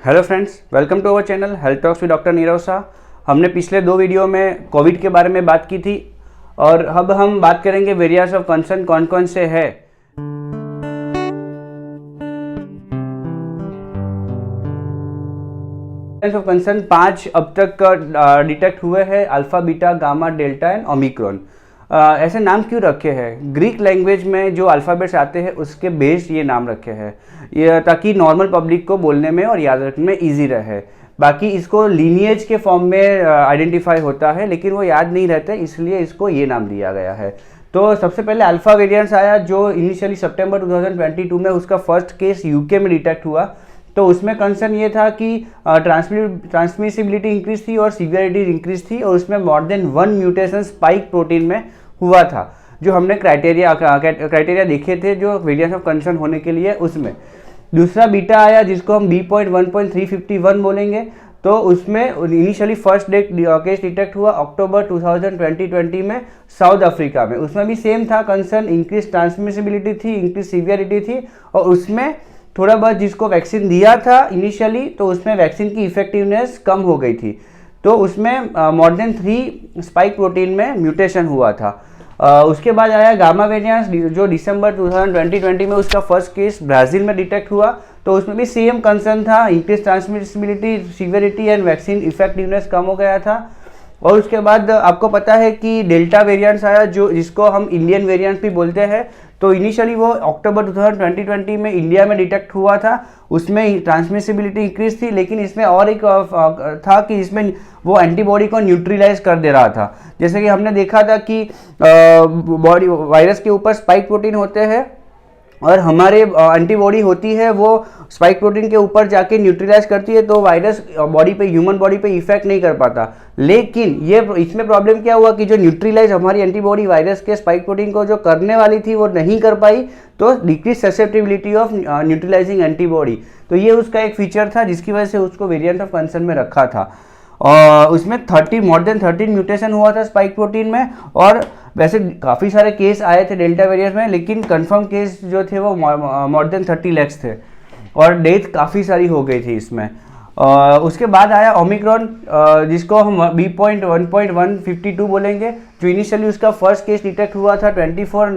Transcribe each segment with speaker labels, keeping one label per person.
Speaker 1: Hello friends, welcome to our channel health talks with doctor Nirav Shah. हमने पिछले 2 video में Covid के बारे में बात की थी और अब हम बात करेंगे वेरिएंट्स ऑफ कंसर्न कौन कौन से है। वेरिएंट्स ऑफ कंसर्न 5 अब तक डिटेक्ट हुए हैं, alpha, beta, gamma, delta and Omicron. ऐसे नाम क्यों रखे हैं? ग्रीक लैंग्वेज में जो अल्फ़ाबेट्स आते हैं उसके बेस्ड ये नाम रखे हैं, ये ताकि नॉर्मल पब्लिक को बोलने में और याद रखने में ईजी रहे। बाकी इसको लीनिएज के फॉर्म में आइडेंटिफाई होता है, लेकिन वो याद नहीं रहते, इसलिए इसको ये नाम दिया गया है। तो सबसे पहले अल्फ़ा वेरिएंट्स आया जो इनिशियली सितंबर 2022 में उसका फर्स्ट केस यूके में डिटेक्ट हुआ। तो उसमें कंसर्न ये था कि ट्रांसमिसिबिलिटी इंक्रीज थी और सीवियरिटी इंक्रीज थी और उसमें more than 1 mutation spike protein में हुआ था, जो हमने क्राइटेरिया देखे थे जो वेरिएंट्स ऑफ कंसर्न होने के लिए। उसमें दूसरा बीटा आया जिसको हम B.1.351 बोलेंगे। तो उसमें इनिशियली फर्स्ट केस डिटेक्ट हुआ अक्टूबर 2020 में साउथ अफ्रीका में। उसमें भी सेम था कंसर्न, इंक्रीज ट्रांसमिसिबिलिटी थी, इंक्रीज सीवियरिटी थी और उसमें थोड़ा बहुत जिसको वैक्सीन दिया था इनिशियली तो उसमें वैक्सीन की इफेक्टिवनेस कम हो गई थी। तो उसमें मोर देन 3 स्पाइक प्रोटीन में म्यूटेशन हुआ था। उसके बाद आया गामा वेरिएंट्स जो दिसंबर 2020 में उसका फर्स्ट केस ब्राज़ील में डिटेक्ट हुआ। तो उसमें भी सेम कंसर्न था, increase transmissibility, severity and vaccine effectiveness कम हो गया था। और उसके बाद आपको पता है कि डेल्टा वेरिएंट्स आया जो जिसको हम इंडियन वेरिएंट्स भी बोलते हैं। तो इनिशियली वो अक्टूबर 2020 में इंडिया में डिटेक्ट हुआ था, उसमें ट्रांसमिसिबिलिटी इंक्रीज थी, लेकिन इसमें और एक था कि इसमें वो एंटीबॉडी को न्यूट्रलाइज कर दे रहा था। जैसे कि हमने देखा था कि बॉडी वायरस के ऊपर स्पाइक प्रोटीन होते हैं और हमारे एंटीबॉडी होती है वो स्पाइक प्रोटीन के ऊपर जाके न्यूट्रलाइज करती है, तो वायरस बॉडी पे, ह्यूमन बॉडी पे इफेक्ट नहीं कर पाता। लेकिन ये इसमें प्रॉब्लम क्या हुआ कि जो न्यूट्रलाइज हमारी एंटीबॉडी वायरस के स्पाइक प्रोटीन को जो करने वाली थी वो नहीं कर पाई, तो decrease susceptibility of neutralising antibody. तो ये उसका एक फीचर था जिसकी वजह से उसको वेरिएंट ऑफ कंसर्न में रखा था। और उसमें मोर देन 13 म्यूटेशन हुआ था स्पाइक प्रोटीन में। और वैसे काफ़ी सारे केस आए थे डेल्टा वेरिएंट में, लेकिन कंफर्म केस जो थे वो मोर देन 30 लाख थे और डेथ काफ़ी सारी हो गई थी इसमें। उसके बाद आया ओमिक्रॉन जिसको हम B.1.152 बोलेंगे, जो इनिशियली उसका फर्स्ट केस डिटेक्ट हुआ था 24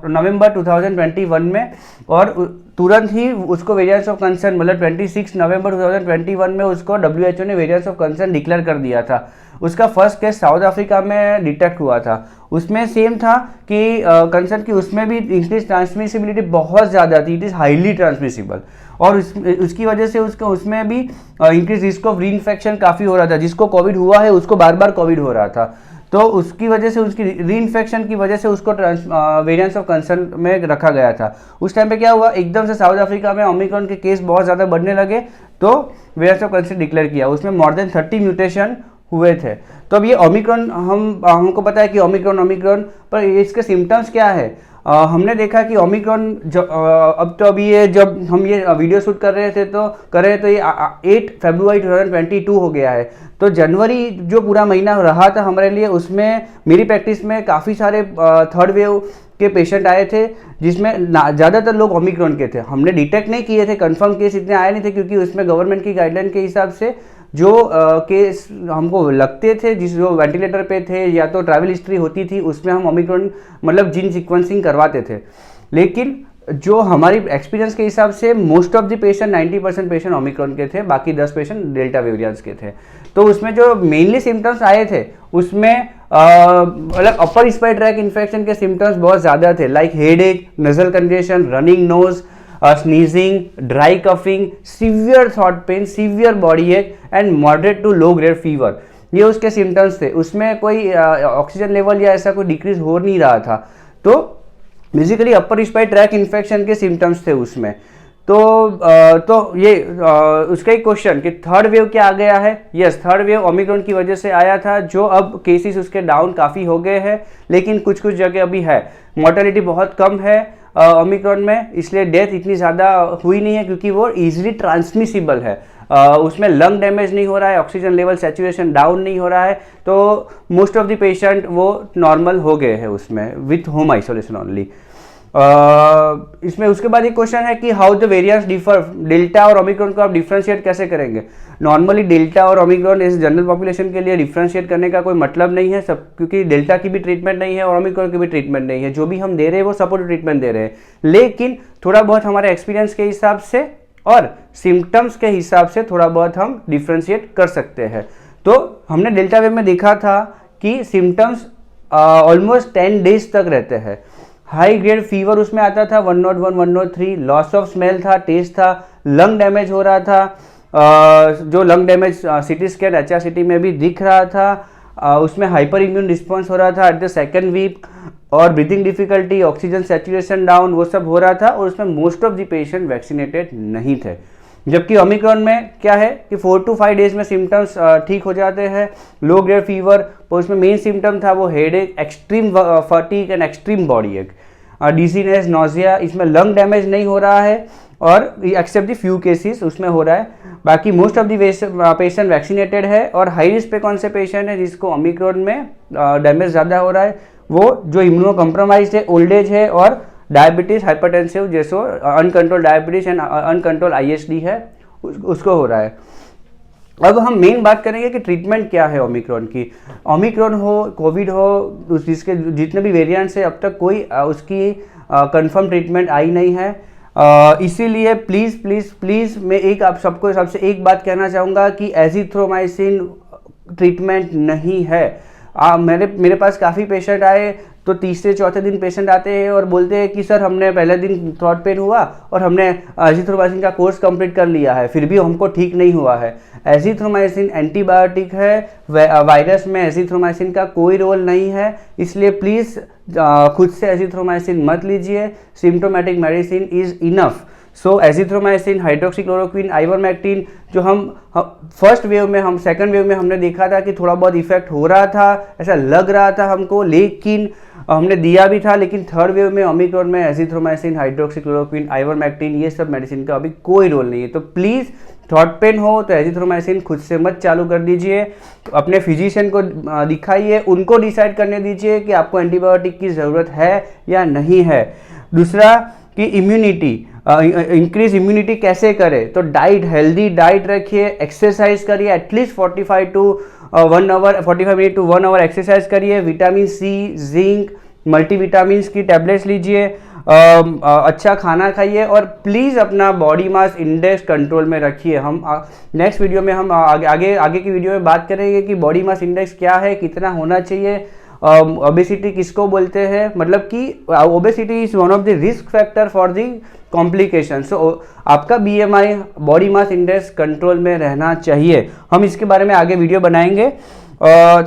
Speaker 1: नवंबर 2021 में और तुरंत ही उसको वेरिएंट्स ऑफ कंसर्न मतलब 26 नवंबर 2021 में उसको WHO ने वेरिएंट्स ऑफ कंसर्न डिक्लेयर कर दिया था। उसका फर्स्ट केस साउथ अफ्रीका में डिटेक्ट हुआ था। उसमें सेम था कि कंसर्न की उसमें भी इंक्रीज ट्रांसमिसिबिलिटी बहुत ज़्यादा थी, इट इज़ हाईली ट्रांसमिसिबल और उसकी वजह से उसमें भी इंक्रीज रिस्क ऑफ री इन्फेक्शन काफ़ी हो रहा था। जिसको कोविड हुआ है उसको बार बार कोविड हो रहा था, तो उसकी वजह से उसकी री इन्फेक्शन की वजह से उसको वेरिएंट्स ऑफ कंसर्न में रखा गया था। उस टाइम पे क्या हुआ, एकदम से साउथ अफ्रीका में ओमिक्रॉन के केस बहुत ज़्यादा बढ़ने लगे, तो वेरिएंट्स ऑफ कंसर्न डिक्लेयर किया। उसमें मोर देन 30 म्यूटेशन हुए थे। तो अब ये ओमिक्रॉन हमको पता है कि ओमिक्रॉन पर इसके सिम्टम्स क्या है। हमने देखा कि ओमिक्रॉन अब तो अभी ये जब हम ये वीडियो शूट कर रहे थे तो ये 8 फरवरी 2022 हो गया है। तो जनवरी जो पूरा महीना रहा था हमारे लिए, उसमें मेरी प्रैक्टिस में काफ़ी सारे थर्ड वेव के पेशेंट आए थे जिसमें ज़्यादातर लोग ओमिक्रॉन के थे। हमने डिटेक्ट नहीं किए थे, कंफर्म केस इतने आए नहीं थे क्योंकि उसमें गवर्नमेंट की गाइडलाइन के हिसाब से जो केस हमको लगते थे जो वेंटिलेटर पे थे या तो ट्रैवल हिस्ट्री होती थी उसमें हम ओमिक्रॉन मतलब जीन सीक्वेंसिंग करवाते थे। लेकिन जो हमारी एक्सपीरियंस के हिसाब से most of the patient 90% patient Omicron के थे, बाकी 10 पेशेंट डेल्टा वेरिएंट्स के थे। तो उसमें जो मेनली सिम्टम्स आए थे उसमें मतलब अपर रिस्पिरेटरी ट्रैक्ट इन्फेक्शन के सिम्टम्स बहुत ज़्यादा थे, like headache, nasal congestion, running nose, sneezing, dry coughing, severe throat pain, severe body ache and moderate to low grade fever. ये उसके सिम्टम्स थे। उसमें कोई ऑक्सीजन लेवल या ऐसा कोई डिक्रीज हो नहीं रहा था। तो basically upper respiratory tract infection के सिम्टम्स थे उसमें। तो ये उसका एक क्वेश्चन कि थर्ड वेव क्या आ गया है। यस, थर्ड वेव ओमिक्रॉन की वजह से आया था, जो अब केसेस उसके डाउन काफ़ी हो गए हैं, लेकिन कुछ जगह अभी है। मोर्टेलिटी बहुत कम है ओमिक्रॉन में, इसलिए डेथ इतनी ज़्यादा हुई नहीं है क्योंकि वो ईजिली ट्रांसमिसिबल है। उसमें लंग डैमेज नहीं हो रहा है, ऑक्सीजन लेवल सैचुरेशन डाउन नहीं हो रहा है, तो मोस्ट ऑफ द पेशेंट वो नॉर्मल हो गए हैं उसमें विथ होम आइसोलेशन ओनली। इसमें उसके बाद एक क्वेश्चन है कि how the variants differ, delta और ओमिक्रॉन को आप डिफ्रेंशिएट कैसे करेंगे। नॉर्मली डेल्टा और ओमिक्रॉन इस जनरल पॉपुलेशन के लिए डिफ्रेंशिएट करने का कोई मतलब नहीं है सब, क्योंकि डेल्टा की भी ट्रीटमेंट नहीं है और ओमिक्रॉन की भी ट्रीटमेंट नहीं है। जो भी हम दे रहे हैं वो सपोर्टिव ट्रीटमेंट दे रहे हैं, लेकिन थोड़ा बहुत हमारे एक्सपीरियंस के हिसाब से और सिम्टम्स के हिसाब से थोड़ा बहुत हम डिफ्रेंशिएट कर सकते हैं। तो हमने डेल्टा वेव में देखा था कि सिम्टम्स ऑलमोस्ट 10 डेज तक रहते हैं। हाई ग्रेड फीवर उसमें आता था 101, 103, लॉस ऑफ स्मेल था, टेस्ट था, लंग डैमेज हो रहा था, जो lung damage CT scan HRCT में भी दिख रहा था, उसमें हाइपर इम्यून रिस्पॉन्स हो रहा था एट द सेकेंड वीक, और breathing difficulty, oxygen saturation down, वो सब हो रहा था, और उसमें most of the patient vaccinated नहीं थे। जबकि ओमिक्रॉन में क्या है कि 4 to 5 डेज में सिम्टम्स ठीक हो जाते हैं। लो ग्रेड फीवर, तो उसमें मेन सिम्टम था वो headache, extreme fatigue and extreme body एक, डिजीनेस, नोजिया, इसमें लंग डैमेज नहीं हो रहा है और एक्सेप्ट द फ्यू केसेस उसमें हो रहा है। बाकी most of the patient vaccinated है। और हाई रिस्क पे कौन से पेशेंट है जिसको ओमिक्रॉन में डैमेज ज़्यादा हो रहा है, वो जो इम्यूनो कॉम्प्रोमाइज्ड है, ओल्ड एज है, और डायबिटीज़, हाइपरटेंसिव जैसे uncontrol diabetes and uncontrol ISD है उसको हो रहा है। अब हम मेन बात करेंगे कि ट्रीटमेंट क्या है ओमिक्रॉन की। ओमिक्रॉन हो, कोविड हो, जिसके जितने भी वेरिएंट्स है, अब तक कोई उसकी कंफर्म ट्रीटमेंट आई नहीं है। इसीलिए प्लीज़ प्लीज़ प्लीज़ मैं एक आप सबको सबसे एक बात कहना चाहूँगा कि एजिथ्रोमाइसिन ट्रीटमेंट नहीं है। मेरे पास काफ़ी पेशेंट आए तो तीसरे चौथे दिन पेशेंट आते हैं और बोलते हैं कि सर हमने पहले दिन थ्रोट पेन हुआ और हमने एजिथ्रोमाइसिन का कोर्स कंप्लीट कर लिया है, फिर भी हमको ठीक नहीं हुआ है। एजिथ्रोमाइसिन एंटीबायोटिक है, वायरस में एजिथ्रोमाइसिन का कोई रोल नहीं है, इसलिए प्लीज़ खुद से एजिथ्रोमाइसिन मत लीजिए। Symptomatic medicine is enough. So azithromycin, hydroxychloroquine, ivermectin, जो हम फर्स्ट वेव में, हम सेकंड वेव में हमने देखा था कि थोड़ा बहुत इफेक्ट हो रहा था, ऐसा लग रहा था हमको, लेकिन हमने दिया भी था। लेकिन थर्ड वेव में ओमिक्रॉन में एजिथ्रोमाइसिन, हाइड्रोक्सीक्लोरोक्विन, आइवरमेक्टिन, ये सब मेडिसिन का अभी कोई रोल नहीं है। तो प्लीज़ थ्रोट पेन हो तो एजिथ्रोमाइसिन खुद से मत चालू कर दीजिए, अपने फिजिशियन को दिखाइए, उनको डिसाइड करने दीजिए कि आपको एंटीबायोटिक की ज़रूरत है या नहीं है। दूसरा कि इम्यूनिटी, इंक्रीज इम्यूनिटी कैसे करें, तो डाइट, हेल्दी डाइट रखिए, एक्सरसाइज करिए, at least 45 minute to 1 hour exercise करिए, विटामिन C, जिंक, मल्टीविटामिन की टैबलेट्स लीजिए, अच्छा खाना खाइए, और प्लीज़ अपना बॉडी मास इंडेक्स कंट्रोल में रखिए। हम नेक्स्ट वीडियो में हम आगे की वीडियो में बात करेंगे कि बॉडी मास इंडेक्स क्या है, कितना होना चाहिए, ओबेसिटी किसको बोलते हैं, मतलब कि obesity is one of the risk factor for the complication. So आपका BMI, body mass index control में रहना चाहिए। हम इसके बारे में आगे वीडियो बनाएंगे।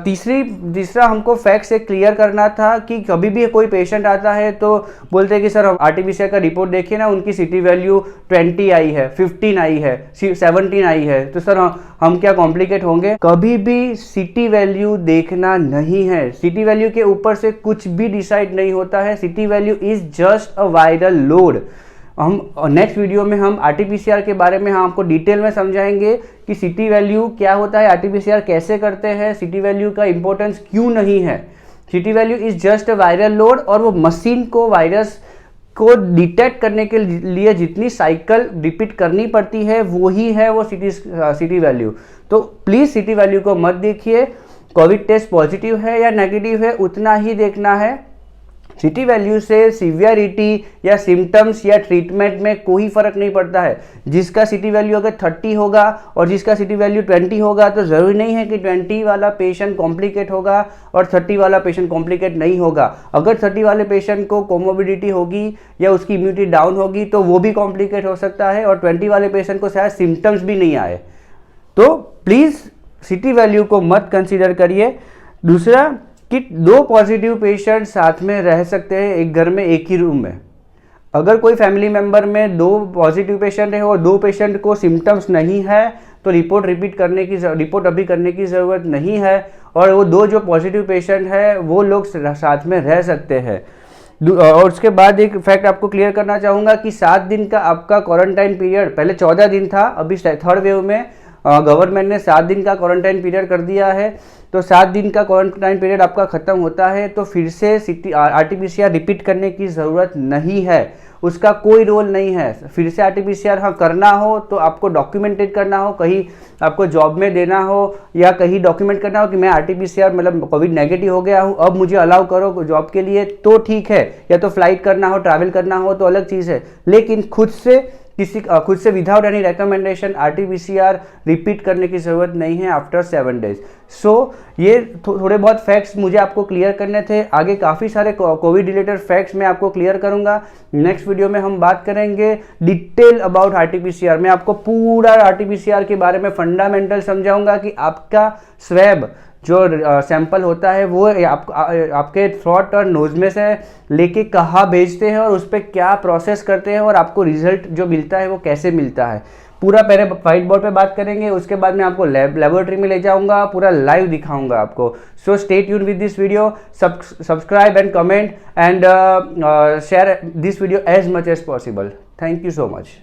Speaker 1: तीसरा हमको फैक्ट से क्लियर करना था कि कभी भी कोई पेशेंट आता है तो बोलते हैं कि सर RT-PCR का रिपोर्ट देखिए ना, उनकी CT वैल्यू 20 आई है, 15 आई है, 17 आई है, तो सर हम क्या कॉम्प्लिकेट होंगे। कभी भी CT वैल्यू देखना नहीं है। CT वैल्यू के ऊपर से कुछ भी डिसाइड नहीं होता है। CT value is just a viral load. हम नेक्स्ट वीडियो में हम RT-PCR के बारे में हम आपको डिटेल में समझाएंगे कि CT वैल्यू क्या होता है, RT-PCR कैसे करते हैं, CT वैल्यू का इंपॉर्टेंस क्यों नहीं है। CT value is just a viral load, और वो मशीन को वायरस को डिटेक्ट करने के लिए जितनी साइकिल रिपीट करनी पड़ती है वो ही है वो CT वैल्यू। तो प्लीज़ CT वैल्यू को मत देखिए। कोविड टेस्ट पॉजिटिव है या नेगेटिव है उतना ही देखना है। CT वैल्यू से सीवियरिटी या सिम्टम्स या ट्रीटमेंट में कोई फर्क नहीं पड़ता है। जिसका CT वैल्यू अगर 30 होगा और जिसका CT वैल्यू 20 होगा तो ज़रूरी नहीं है कि 20 वाला पेशेंट कॉम्प्लिकेट होगा और 30 वाला पेशेंट कॉम्प्लिकेट नहीं होगा। अगर 30 वाले पेशेंट को कोमोबिडिटी होगी या उसकी इम्यूनिटी डाउन होगी तो वो भी कॉम्प्लिकेट हो सकता है, और 20 वाले पेशेंट को शायद सिम्टम्स भी नहीं आए। तो प्लीज़ CT वैल्यू को मत कंसिडर करिए। दूसरा कि 2 पॉजिटिव पेशेंट साथ में रह सकते हैं एक घर में, एक ही रूम में। अगर कोई फैमिली मेंबर में 2 पॉजिटिव पेशेंट है और 2 पेशेंट को सिम्टम्स नहीं है तो रिपोर्ट अभी करने की ज़रूरत नहीं है, और वो 2 जो पॉजिटिव पेशेंट है वो लोग साथ में रह सकते हैं। और उसके बाद एक फैक्ट आपको क्लियर करना चाहूँगा कि 7 दिन का आपका क्वारंटाइन पीरियड, पहले 14 दिन था, अभी थर्ड वेव में गवर्नमेंट ने 7 दिन का क्वारंटाइन पीरियड कर दिया है, तो 7 दिन का क्वारंटाइन पीरियड आपका ख़त्म होता है तो फिर से RT-PCR रिपीट करने की ज़रूरत नहीं है, उसका कोई रोल नहीं है। फिर से RT-PCR हाँ करना हो तो आपको डॉक्यूमेंटेड करना हो, कहीं आपको जॉब में देना हो या कहीं डॉक्यूमेंट करना हो कि मैं RT-PCR मतलब कोविड नेगेटिव हो गया हूँ, अब मुझे अलाउ करो जॉब के लिए, तो ठीक है। या तो फ्लाइट करना हो, ट्रैवल करना हो तो अलग चीज़ है, लेकिन खुद से without any recommendation RT-PCR repeat करने की ज़रूरत नहीं है आफ्टर 7 डेज। सो ये थोड़े बहुत फैक्ट्स मुझे आपको क्लियर करने थे। आगे काफ़ी सारे कोविड रिलेटेड फैक्ट्स मैं आपको क्लियर करूंगा। नेक्स्ट वीडियो में हम बात करेंगे डिटेल अबाउट RT-PCR। मैं आपको पूरा RT-PCR के बारे में फंडामेंटल समझाऊंगा कि आपका स्वैब जो सैंपल होता है वो आपके थ्रोट और नोज में से लेके कहाँ भेजते हैं और उस पर क्या प्रोसेस करते हैं और आपको रिजल्ट जो मिलता है वो कैसे मिलता है, पूरा पहले व्हाइट बोर्ड पे बात करेंगे। उसके बाद मैं आपको लेबोरेटरी में ले जाऊंगा, पूरा लाइव दिखाऊंगा आपको। So stay tune with this video, subscribe and comment and share this video as much as possible. Thank you so much.